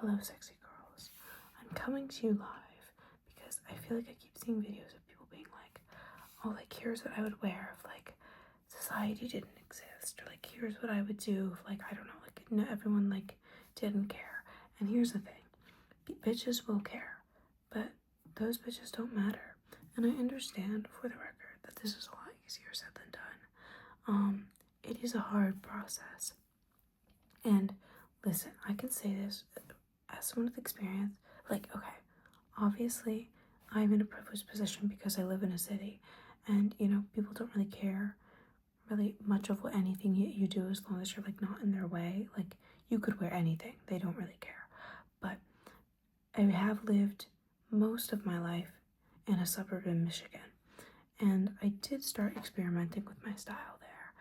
Hello, sexy girls. I'm coming to you live because I feel like I keep seeing videos of people being like, oh, like, here's what I would wear if, like, society didn't exist, or, like, here's what I would do if, like, I don't know, like, no, everyone, like, didn't care. And here's the thing. Bitches will care, but those bitches don't matter. And I understand, for the record, that this is a lot easier said than done. It is a hard process. And listen, I can say this as someone with experience. Like, okay, obviously, I'm in a privileged position because I live in a city, and people don't really care really much of what anything you do as long as you're like not in their way. Like, you could wear anything, they don't really care. But I have lived most of my life in a suburb in Michigan, and I did start experimenting with my style there.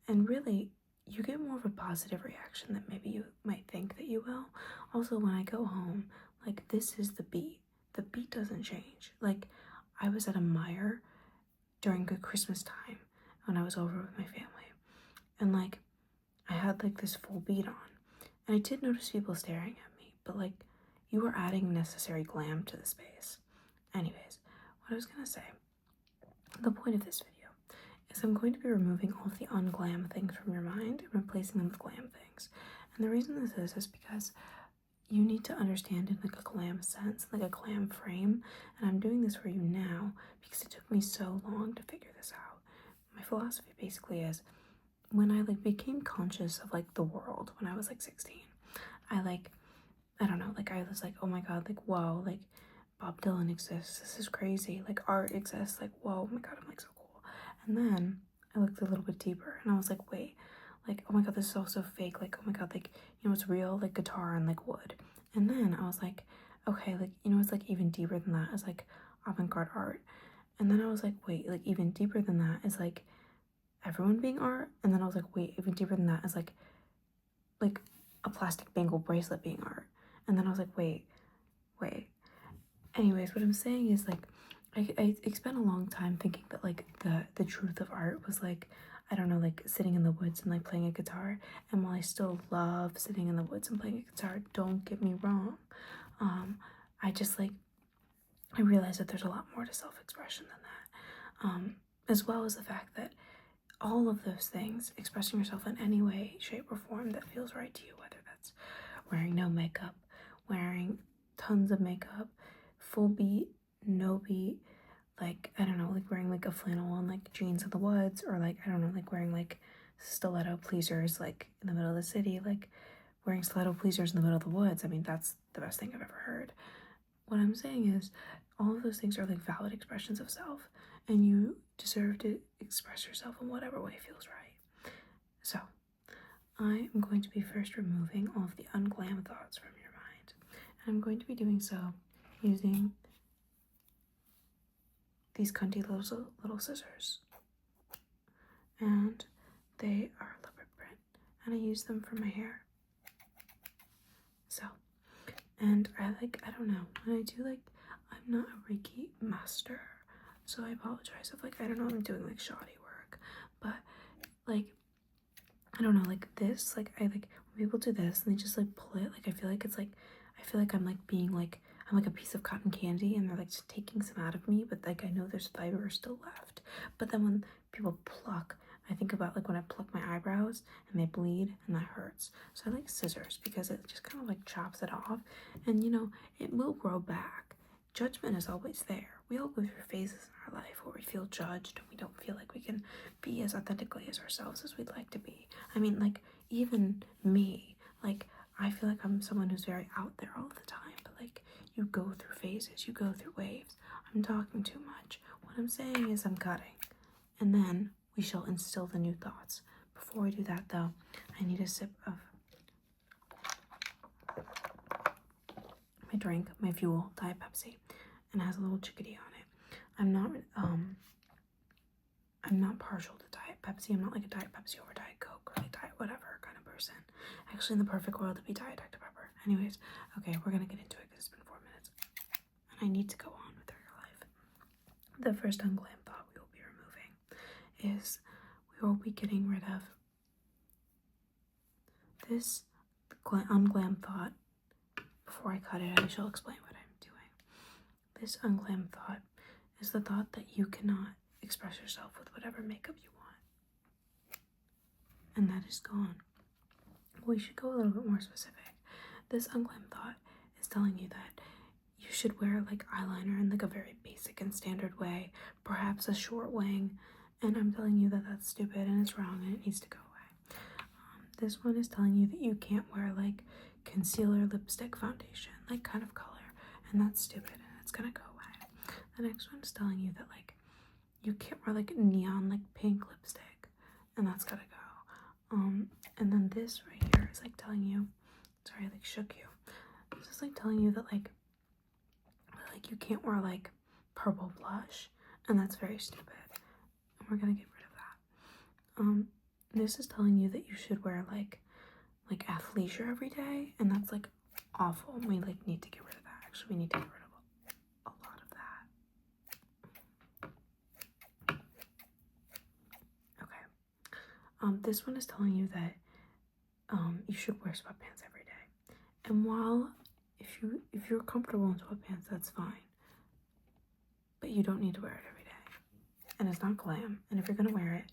And really, you get more of a positive reaction than maybe you might think that you will. Also, when I go home, like, this is the beat. The beat doesn't change. Like, I was at a Meijer during the Christmas time when I was over with my family, and like, I had like this full beat on, and I did notice people staring at me, but like, you were adding necessary glam to the space. Anyways, what I was gonna say, the point of this video is I'm going to be removing all of the unglam things from your mind and replacing them with glam things. And the reason this is because you need to understand in like a glam sense, like a glam frame. And I'm doing this for you now because it took me so long to figure this out. My philosophy basically is, when I like became conscious of like the world when I was like 16, I don't know, like I was like, oh my god, like, whoa, like Bob Dylan exists, this is crazy, like art exists, like, whoa, oh my god, I'm like so cool. And then I looked a little bit deeper and I was like, wait, like, oh my god, this is also fake, like, oh my god, like, it's real, like guitar and like wood. And then I was like, okay, like, it's like even deeper than that is like avant-garde art. And then I was like, wait, like even deeper than that is like everyone being art. And then I was like, wait, even deeper than that is like a plastic bangle bracelet being art. And then I was like, wait. Anyways, what I'm saying is, like, I spent a long time thinking that like the truth of art was like, I don't know, like sitting in the woods and like playing a guitar. And while I still love sitting in the woods and playing a guitar, don't get me wrong, I just like, I realized that there's a lot more to self-expression than that, as well as the fact that all of those things, expressing yourself in any way, shape, or form that feels right to you, whether that's wearing no makeup, wearing tons of makeup, full beat, no beat, like, I don't know, like wearing like a flannel on like jeans in the woods, or like, I don't know, like wearing like stiletto pleasers like in the middle of the city, like wearing stiletto pleasers in the middle of the woods. I mean, that's the best thing I've ever heard. What I'm saying is, all of those things are like valid expressions of self, and you deserve to express yourself in whatever way feels right. So, I am going to be first removing all of the unglam thoughts from your mind, and I'm going to be doing so using these cunty little scissors, and they are leopard print, and I use them for my hair. So, and I don't know, when I do, like, I'm not a Reiki master, so I apologize if, like, I don't know, I'm doing like shoddy work, but like, I don't know, like this, like, I like when people do this and they just like pull it, like, I feel like I'm like being like, I'm like a piece of cotton candy and they're like just taking some out of me, but like I know there's fiber still left. But then when people pluck, I think about like when I pluck my eyebrows and they bleed and that hurts. So I like scissors because it just kind of like chops it off, and it will grow back. Judgment is always there. We all go through phases in our life where we feel judged and we don't feel like we can be as authentically as ourselves as we'd like to be. I mean, like, even me, like, I feel like I'm someone who's very out there all the time, but like, you go through phases, you go through waves. I'm talking too much. What I'm saying is I'm cutting, and then we shall instill the new thoughts. Before we do that, though, I need a sip of my drink, my fuel, Diet Pepsi, and it has a little chickadee on it. I'm not partial to Diet Pepsi. I'm not like a Diet Pepsi over Diet Coke or like Diet whatever kind of person. Actually, in the perfect world, it'd be Diet Dr. Pepper. Anyways, okay, we're gonna get into it because it's been 4 minutes, and I need to go on with your life. The first unglam thought we will be removing is we will be getting rid of this unglam thought before I cut it, I shall explain what I'm doing. This unglam thought is the thought that you cannot express yourself with whatever makeup you want. And that is gone. We should go a little bit more specific. This unglam thought is telling you that you should wear like eyeliner in like a very basic and standard way, perhaps a short wing, and I'm telling you that that's stupid and it's wrong and it needs to go away. This one is telling you that you can't wear like concealer, lipstick, foundation, like kind of color, and that's stupid and it's gonna go away. The next one is telling you that like you can't wear like neon like pink lipstick, and that's gotta go. And then this right here is like telling you, sorry, I like shook you. This is like telling you that like you can't wear like purple blush, and that's very stupid. And we're gonna get rid of that. This is telling you that you should wear like athleisure every day, and that's like awful. We like need to get rid of that. Actually, we need to get rid of a lot of that. Okay. This one is telling you that you should wear sweatpants every day. And while if you're comfortable in sweatpants, that's fine. But you don't need to wear it every day. And it's not glam. And if you're gonna wear it,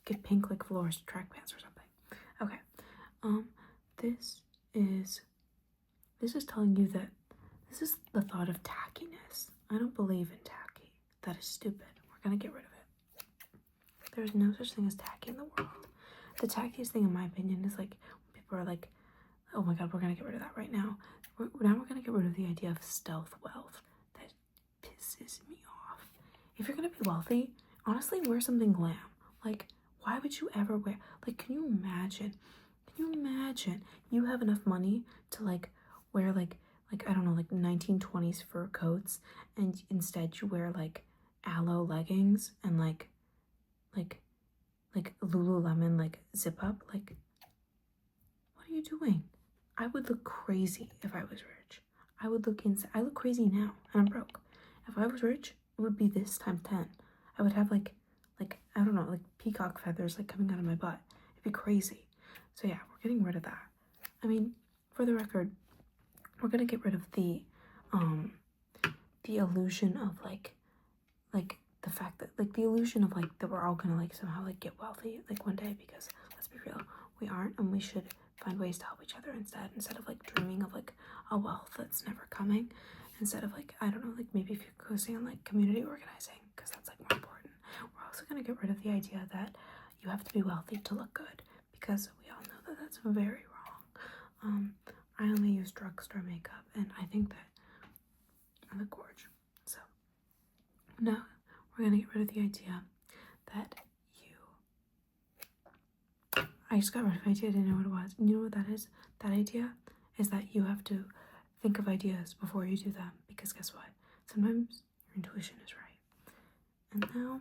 get pink like velours track pants or something. Okay. This is telling you that this is the thought of tackiness. I don't believe in tacky. That is stupid. We're gonna get rid of it. There's no such thing as tacky in the world. The tackiest thing, in my opinion, is like when people are like, oh my god, we're gonna get rid of that right now. Now we're gonna get rid of the idea of stealth wealth. That pisses me off. If you're gonna be wealthy, honestly, wear something glam. Like, why would you ever wear, like, can you imagine you have enough money to like wear like I don't know, like 1920s fur coats, and instead you wear like aloe leggings and like Lululemon like zip up? Like, what are you doing? I would look crazy if I was rich. I would look insane. I look crazy now and I'm broke. If I was rich, it would be this times 10. I would have like I don't know, like peacock feathers like coming out of my butt. It'd be crazy. So yeah, we're getting rid of that. I mean, for the record, we're gonna get rid of the illusion of like the fact that like the illusion of like that we're all gonna like somehow like get wealthy like one day, because let's be real, we aren't, and we should find ways to help each other instead of like dreaming of like a wealth that's never coming, instead of like, I don't know, like maybe if you're focusing on like community organizing, because that's like more important. We're also gonna get rid of the idea that you have to be wealthy to look good, because we all know that that's very wrong. I only use drugstore makeup, and I think that I look gorgeous. So now we're gonna get rid of the idea that I just got rid of the idea, I didn't know what it was. And you know what that is? That idea is that you have to think of ideas before you do them, because guess what? Sometimes your intuition is right. And now,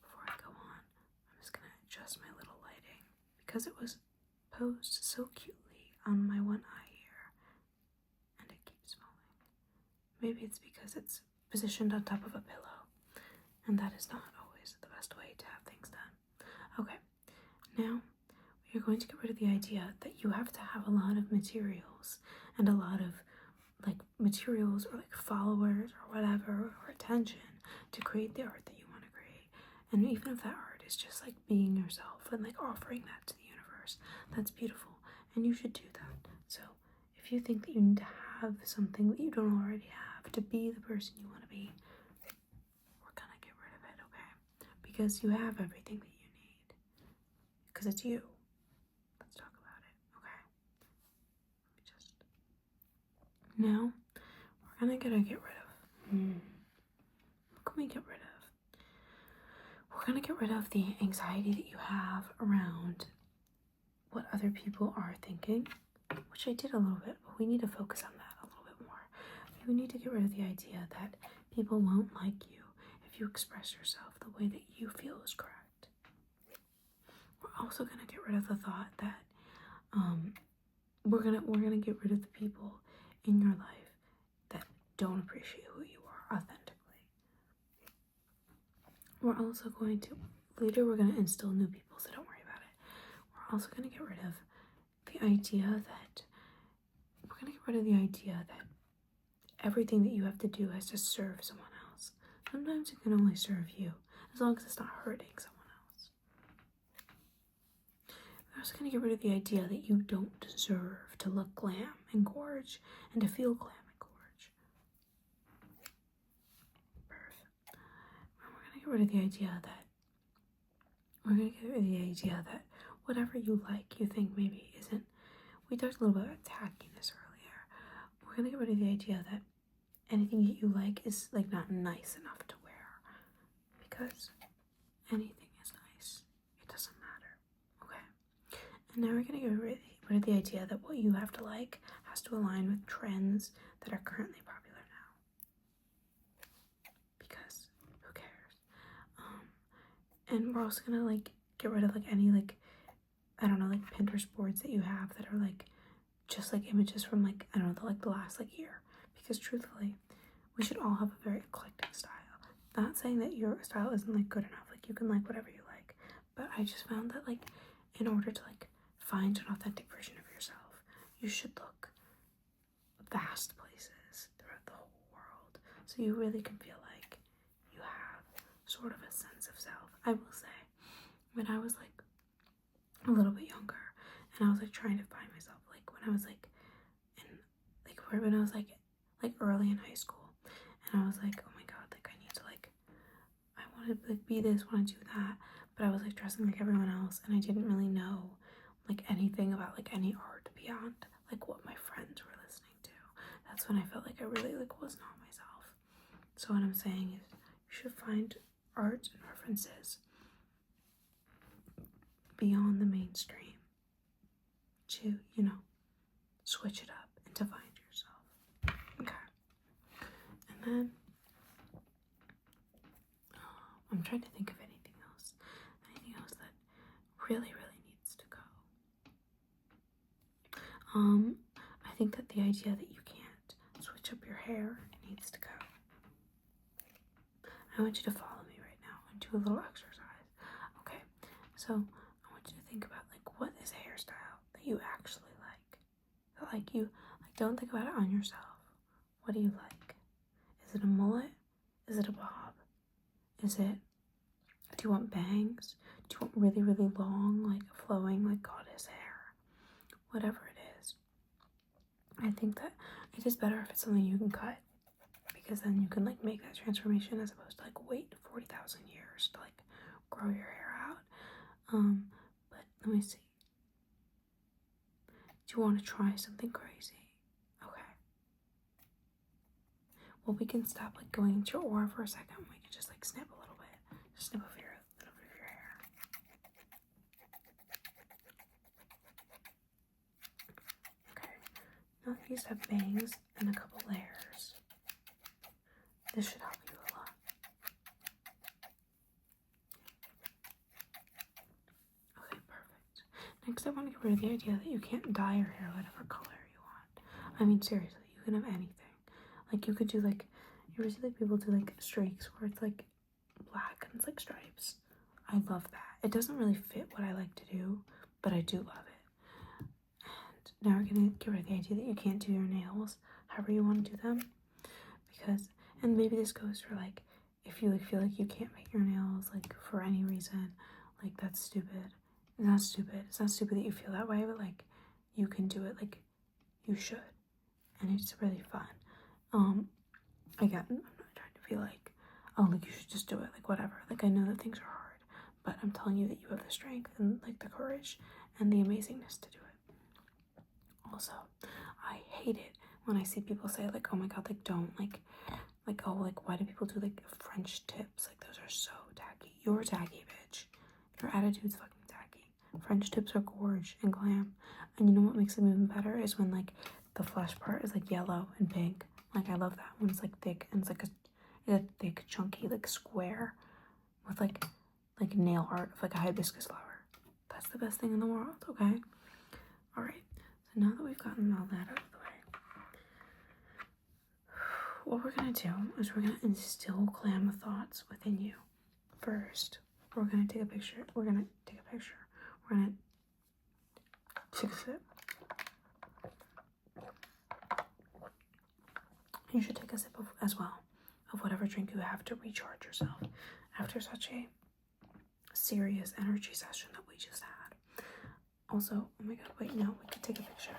before I go on, I'm just gonna adjust my little lighting, because it was posed so cutely on my one eye here, and it keeps falling. Maybe it's because it's positioned on top of a pillow, and that is not always the best way to have things done. Okay, now you're going to get rid of the idea that you have to have a lot of materials and a lot of like materials or like followers or whatever or attention to create the art that you want to create. And even if that art is just like being yourself and like offering that to the universe, that's beautiful, and you should do that. So if you think that you need to have something that you don't already have to be the person you want to be, we're gonna get rid of it, okay? Because you have everything that you need, because it's you. Let's talk about it, okay? Now we're gonna get rid of what can we get rid of? We're gonna get rid of the anxiety that you have around what other people are thinking, which I did a little bit, but we need to focus on that a little bit more. You need to get rid of the idea that people won't like you if you express yourself the way that you feel is correct. We're also gonna get rid of the thought that we're gonna get rid of the people in your life that don't appreciate who you are authentically. We're also going to, later we're going to instill new people, so don't worry about it. We're also going to get rid of the idea that we're we're gonna get rid of the idea that everything that you have to do has to serve someone else. Sometimes it can only serve you, as long as it's not hurting someone else. We're also gonna get rid of the idea that you don't deserve to look glam and gorge and to feel glam and gorge. Perfect. And we're gonna get rid of the idea that whatever you like, you think maybe isn't. We talked a little bit about tackiness earlier. We're gonna get rid of the idea that anything that you like is like not nice enough to wear, because anything is nice. It doesn't matter. Okay. And now we're gonna get rid of the idea that what you have to like has to align with trends that are currently popular now. Because who cares? And we're also gonna like get rid of like any like, I don't know, like Pinterest boards that you have that are like just like images from like, I don't know, the last like year. Because truthfully, we should all have a very eclectic style. Not saying that your style isn't like good enough, like you can like whatever you like, but I just found that like in order to like find an authentic version of yourself, you should look vast places throughout the whole world, so you really can feel like you have sort of a sense of self. I will say, when I was like a little bit younger and I was like trying to find myself, like when I was like when I was like early in high school, and I was like, oh my god, like I need to like, I want to like be this, want to do that, but I was like dressing like everyone else, and I didn't really know like anything about like any art beyond like what my friends were listening to. That's when I felt like I really like was not myself. So what I'm saying is, you should find art and references beyond the mainstream to, you know, switch it up and to find yourself. Okay. And then I'm trying to think of anything else that really needs to go. I think that the idea that you can't switch up your hair needs to go. I want you to follow me right now and do a little exercise. Okay, so I want you to think about like, what is a hairstyle that you actually like? That like you like, don't think about it on yourself. What do you like? Is it a mullet? Is it a bob? Do you want bangs? Do you want really long, like flowing, like goddess hair? Whatever it is. I think that it is better if it's something you can cut, because then you can like make that transformation as opposed to like wait 40,000 years to like grow your hair out. But let me see. Do you want to try something crazy? Okay. Well, we can stop like going into your aura for a second. We can just like snip a little bit. Just snip over a little bit of your hair. Okay. Now that you just have bangs and a couple layers, this should help you a lot. Okay, perfect. Next, I want to get rid of the idea that you can't dye your hair whatever color you want. I mean, seriously, you can have anything. Like, you could do like, you ever see like people do like streaks where it's like black and it's like stripes? I love that. It doesn't really fit what I like to do, but I do love it. And now we're gonna get rid of the idea that you can't do your nails however you want to do them, because, and maybe this goes for like, if you like feel like you can't make your nails like for any reason, like that's stupid. It's not stupid. It's not stupid that you feel that way, but like you can do it, like you should, and it's really fun. Again, I'm not trying to be like, oh, like you should just do it, like whatever. Like I know that things are hard, but I'm telling you that you have the strength and like the courage and the amazingness to do it. Also, I hate it when I see people say like, oh my god, like don't like, oh, like why do people do like French tips? Like those are so tacky. You're tacky, bitch. Your attitude's fucking tacky. French tips are gorge and glam. And you know what makes them even better is when like the flesh part is like yellow and pink. Like I love that when it's like thick and it's like a thick, chunky, like square with like nail art of like a hibiscus flower. That's the best thing in the world, okay? Alright, so now that we've gotten all that out of the way, what we're gonna do is we're gonna instill glam thoughts within you. First, we're gonna take a picture. We're gonna take a sip. you should take a sip as well of whatever drink you have to recharge yourself after such a serious energy session that we just had. Also, oh my god, wait, no, we could take a picture.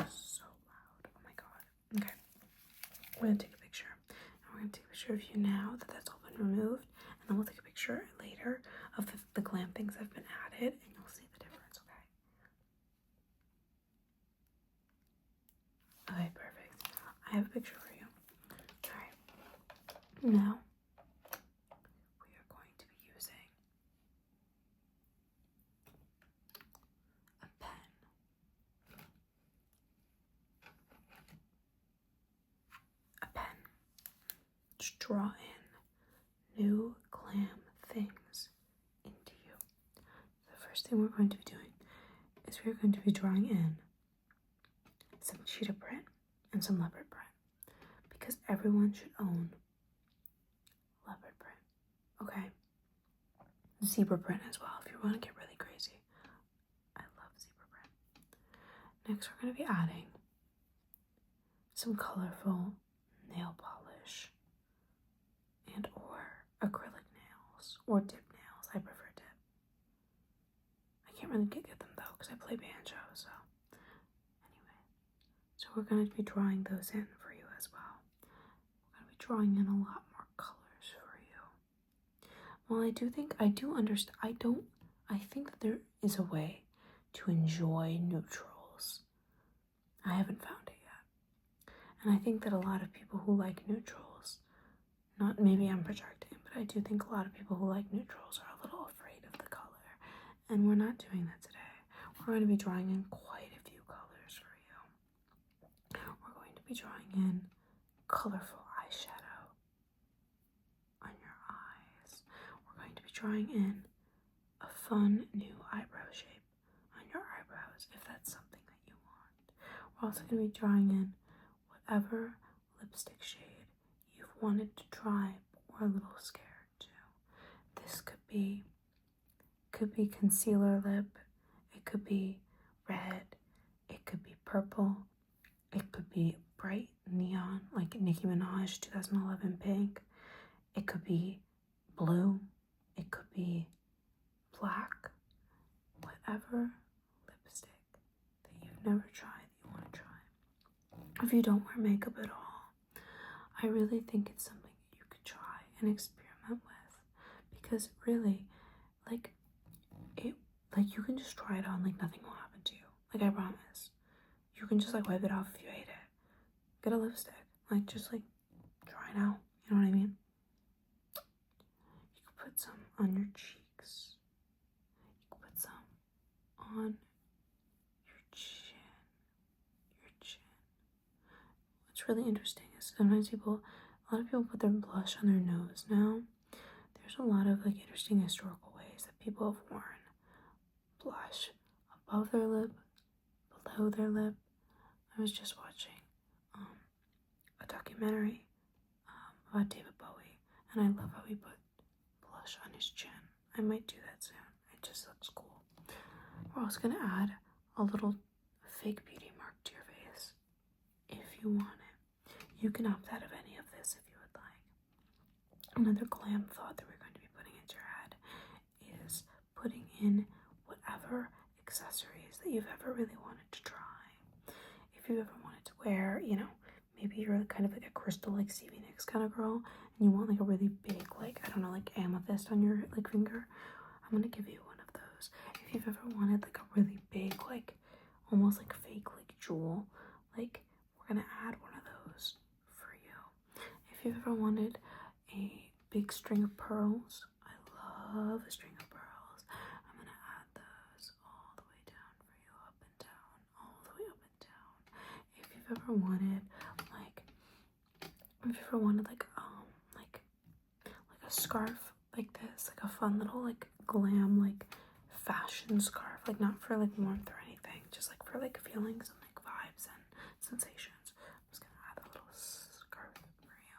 So loud, oh my god. Okay, we're gonna take a picture. And we're gonna take a picture of you now that that's all been removed, and then we'll take a picture later of the glam things that have been added, and you'll see the difference, okay? Okay, perfect. I have a picture for you. Alright. Now, we are going to be using a pen. A pen. To draw in new glam things into you. The first thing we're going to be doing is we're going to be drawing in some cheetah print and some leopard print, because everyone should own leopard print, okay? Zebra print as well if you want to get really crazy. I love zebra print. Next, we're going to be adding some colorful nail polish and or acrylic nails or dip nails. I prefer dip. I can't really get them though because I play banjo, so anyway. So we're going to be drawing those in for you as well. We're going to be drawing in a lot more colors for you. Well, I think that there is a way to enjoy neutrals. I haven't found it yet. And I think that a lot of people who like neutrals, maybe I'm projecting, but I do think a lot of people who like neutrals are a little afraid of the color. And we're not doing that today. We're going to be drawing in quite a few colors for you. We're going to be drawing in colorful eyeshadow on your eyes. We're going to be drawing in a fun new eyebrow shape on your eyebrows, if that's something that you want. We're also going to be drawing in whatever lipstick shade you've wanted to try but were a little scared to. This could be concealer lip, it could be red, it could be purple, it could be bright neon like Nicki Minaj 2011 pink, it could be blue, it could be black, whatever lipstick that you've never tried that you want to try. If you don't wear makeup at all, I really think it's something that you could try and experiment with, because really, you can just try it on like nothing will happen to you. Like, I promise. You can just like wipe it off if you hate it. Get a lipstick. Like, just like try it out. You know what I mean? You could put some on your cheeks. You could put some on your chin. What's really interesting is sometimes a lot of people put their blush on their nose now. There's a lot of like interesting historical ways that people have worn blush above their lip, below their lip. I was just watching a documentary about David Bowie, and I love how he put blush on his chin. I might do that soon. It just looks cool. We're also going to add a little fake beauty mark to your face if you want it. You can opt out of any of this if you would like. Another glam thought that we're going to be putting into your head is putting in whatever accessories that you've ever really wanted to try. If you've ever wanted to wear, maybe you're kind of like a crystal, like Stevie Nicks kind of girl, and you want like a really big, like, I don't know, like amethyst on your like finger, I'm gonna give you one of those. If you've ever wanted like a really big, like almost like fake, like jewel, like we're gonna add one of those for you. If you've ever wanted a big string of pearls, I love a string of pearls, I'm gonna add those all the way down for you, up and down, all the way up and down. If you've ever wanted like a scarf like this, like a fun little like glam like fashion scarf, like not for like warmth or anything, just like for like feelings and like vibes and sensations, I'm just gonna add a little scarf for you.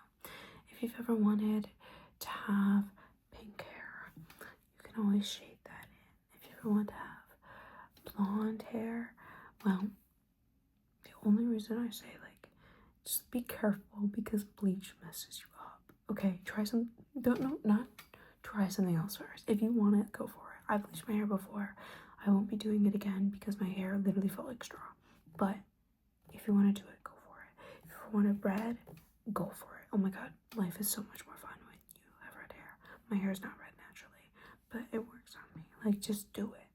If you've ever wanted to have pink hair, you can always shade that in. If you ever want to have blonde hair, well, reason I say, like, just be careful because bleach messes you up. Okay, try some, not try something else first. If you want it, go for it. I bleached my hair before. I won't be doing it again because my hair literally felt like straw. But if you want to do it, go for it. If you want it red, go for it. Oh my god, life is so much more fun when you have red hair. My hair is not red naturally, but it works on me. Like, just do it.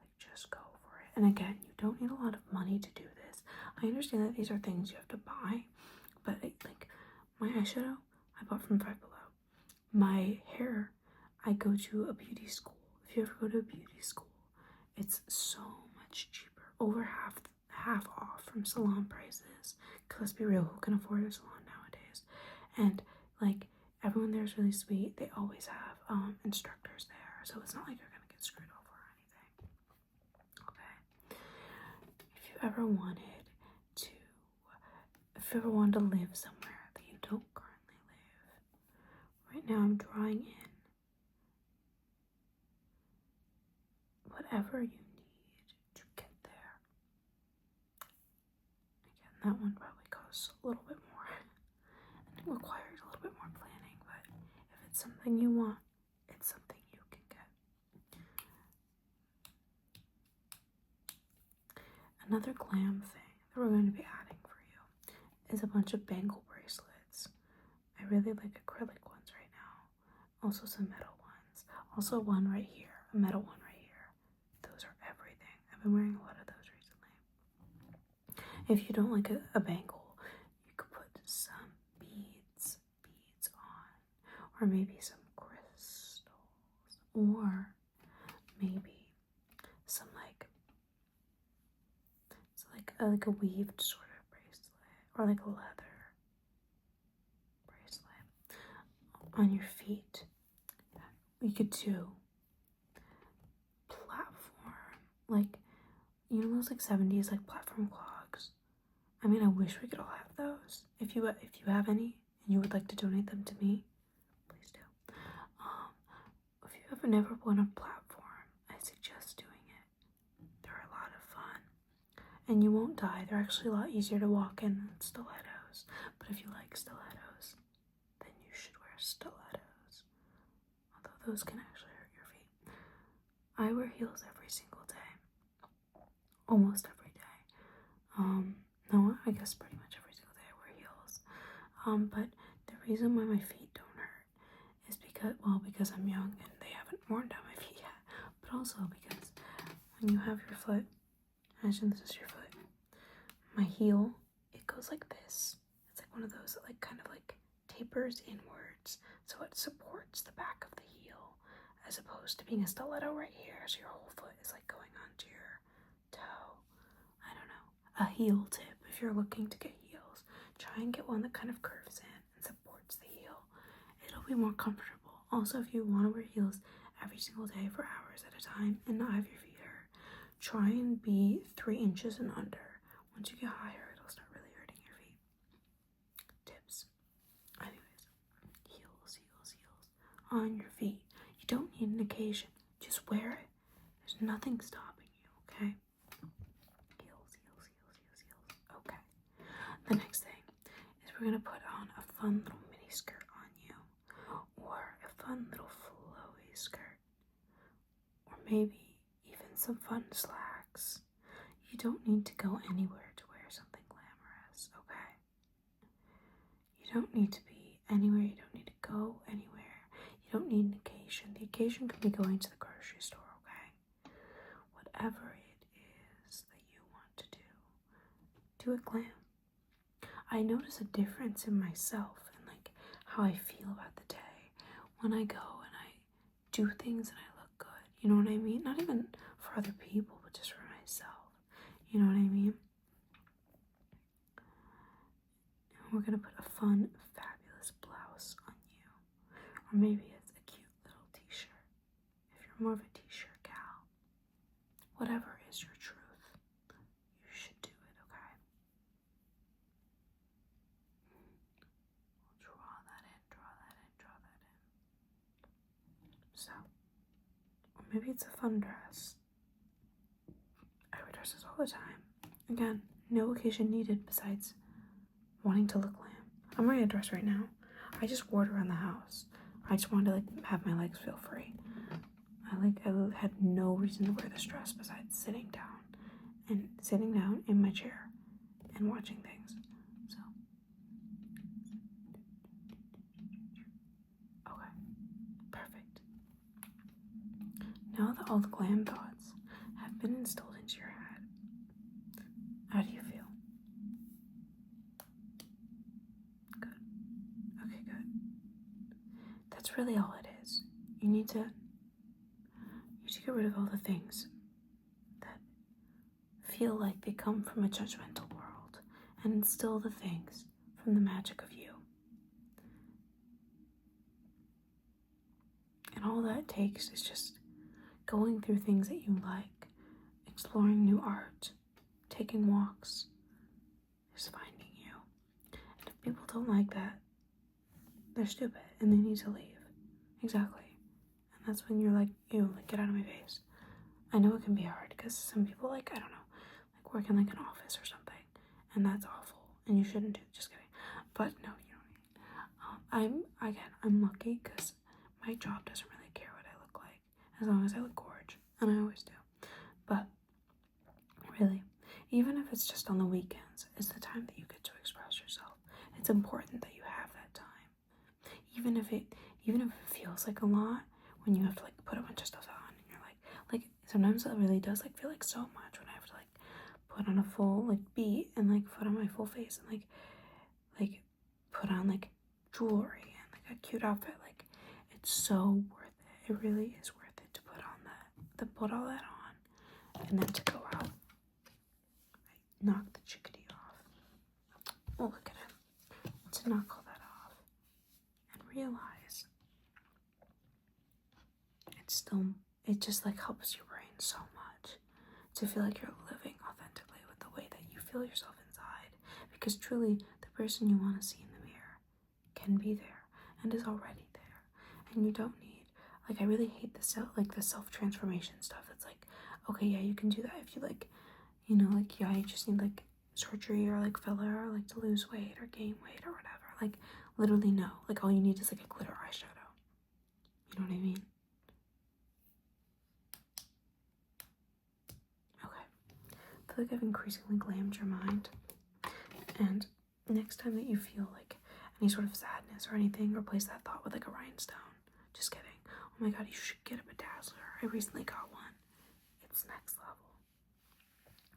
Like, just go for it. And again, you don't need a lot of money to do this. I understand that these are things you have to buy, but like my eyeshadow, I bought from Five Below. My hair, I go to a beauty school. If you ever go to a beauty school, it's so much cheaper, over half off from salon prices. Cause let's be real, who can afford a salon nowadays? And like, everyone there is really sweet. They always have instructors there, so it's not like you're gonna get screwed over or anything. Okay. If you ever wanted to live somewhere that you don't currently live, right now I'm drawing in whatever you need to get there. Again, that one probably costs a little bit more and it requires a little bit more planning, but if it's something you want, it's something you can get. Another glam thing that we're going to be adding for you is a bunch of bangle bracelets. I really like acrylic ones right now. Also some metal ones. Also one right here, a metal one right here. Those are everything. I've been wearing a lot of those recently. If you don't like a bangle, you could put some beads on, or maybe some crystals, or maybe some like a weaved sort of bracelet, or like a leather bracelet on your feet. We could do platform, like, you know those like 70s like platform clogs. I mean, I wish we could all have those. If you have any and you would like to donate them to me, please do. If you have never won a platform, I suggest doing it. They're a lot of fun, and you won't die. They're actually a lot easier to walk in than stilettos. But if you like stilettos, then you should wear stilettos. Although those can actually hurt your feet. I wear heels every single day. Almost every day. No, I guess pretty much every single day I wear heels. But the reason why my feet don't hurt is because I'm young and they haven't worn down my feet yet. But also because when you have your foot, imagine this is your foot. My heel, it goes like this. It's like one of those that like kind of like tapers inwards, so it supports the back of the heel, as opposed to being a stiletto right here, so your whole foot is like going onto your toe. I don't know. A heel tip, if you're looking to get heels, try and get one that kind of curves in and supports the heel. It'll be more comfortable. Also, if you want to wear heels every single day for hours at a time and not have your feet hurt, try and be 3 inches and under. Once you get higher, it'll start really hurting your feet. Tips. Anyways, heels on your feet. You don't need an occasion. Just wear it. There's nothing stopping you, okay? Heels. Okay. The next thing is we're gonna put on a fun little mini skirt on you, or a fun little flowy skirt, or maybe even some fun slacks. You don't need to go anywhere to wear something glamorous, okay? You don't need to be anywhere. You don't need to go anywhere. You don't need an occasion. The occasion could be going to the grocery store, okay? Whatever it is that you want to do it glam. I notice a difference in myself and like how I feel about the day when I go and I do things and I look good. You know what I mean? Not even for other people, but just for myself. You know what I mean? And we're gonna put a fun, fabulous blouse on you. Or maybe it's a cute little t-shirt. If you're more of a t-shirt gal. Whatever is your truth, you should do it, okay? We'll draw that in. So, or maybe it's a fun dress. I wear dresses all the time. Again, No occasion needed besides wanting to look glam. I'm wearing a dress right now. I just wore it around the house. I just wanted to like have my legs feel free. I had no reason to wear this dress besides sitting down in my chair and watching things. So, okay, perfect. Now that all the glam thoughts have been instilled into your head, how do you feel? Good. Okay, good. That's really all it is. You need to get rid of all the things that feel like they come from a judgmental world and instill the things from the magic of you. And all that takes is just going through things that you like, exploring new art, taking walks, just finding you. And if people don't like that, they're stupid and they need to leave. Exactly. And that's when you're like, ew, like, get out of my face. I know it can be hard because some people, like, I don't know, like work in like an office or something, and that's awful, and you shouldn't do it. Just kidding. But no, you know what I mean. I'm lucky because my job doesn't really care what I look like as long as I look gorgeous, and I always do. But really, even if it's just on the weekends, it's the time that you get to express yourself. It's important that you have that time, even if it feels like a lot when you have to like put a bunch of stuff on, and you're like sometimes it really does like feel like so much when I have to like put on a full like beat and like put on my full face and like put on like jewelry and like a cute outfit. Like, it's so worth it. It really is worth it to put all that on, and then to go out. I knocked the chickadee off. Oh, look at him. To knock all that off and realize it just like helps your brain so much to feel like you're living authentically with the way that you feel yourself inside, because truly the person you want to see in the mirror can be there and is already there, and you don't need, like, I really hate the self-transformation stuff. It's like, okay, yeah, you can do that if you like, you know, like, yeah, you just need like surgery or like filler or like to lose weight or gain weight or whatever. Like, literally no, like all you need is like a glitter eyeshadow. You know what I mean? Okay, I feel like I've increasingly glammed your mind, and next time that you feel like any sort of sadness or anything, replace that thought with like a rhinestone. Just kidding. Oh my god, you should get a bedazzler. I recently got one. It's next level.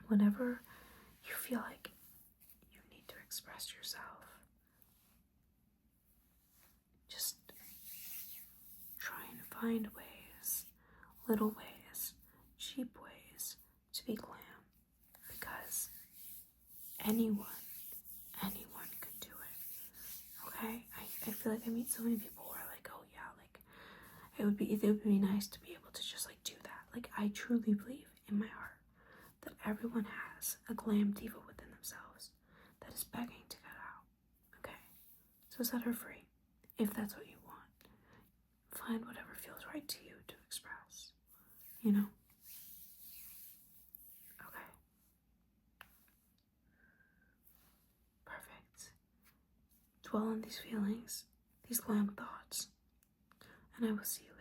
Whenever you feel like you need to express yourself, just try and find ways, little ways, cheap ways to be glam, because anyone could do it. Okay? I feel like I meet so many people who are like, oh yeah, like it would be nice to be able to just like do that. Like, I truly believe in my heart that everyone has a glam diva within themselves that is begging to get out. Okay? So set her free if that's what you want. Find whatever feels right to you to express. You know? Okay. Perfect. Dwell on these feelings, these glam thoughts, and I will see you later.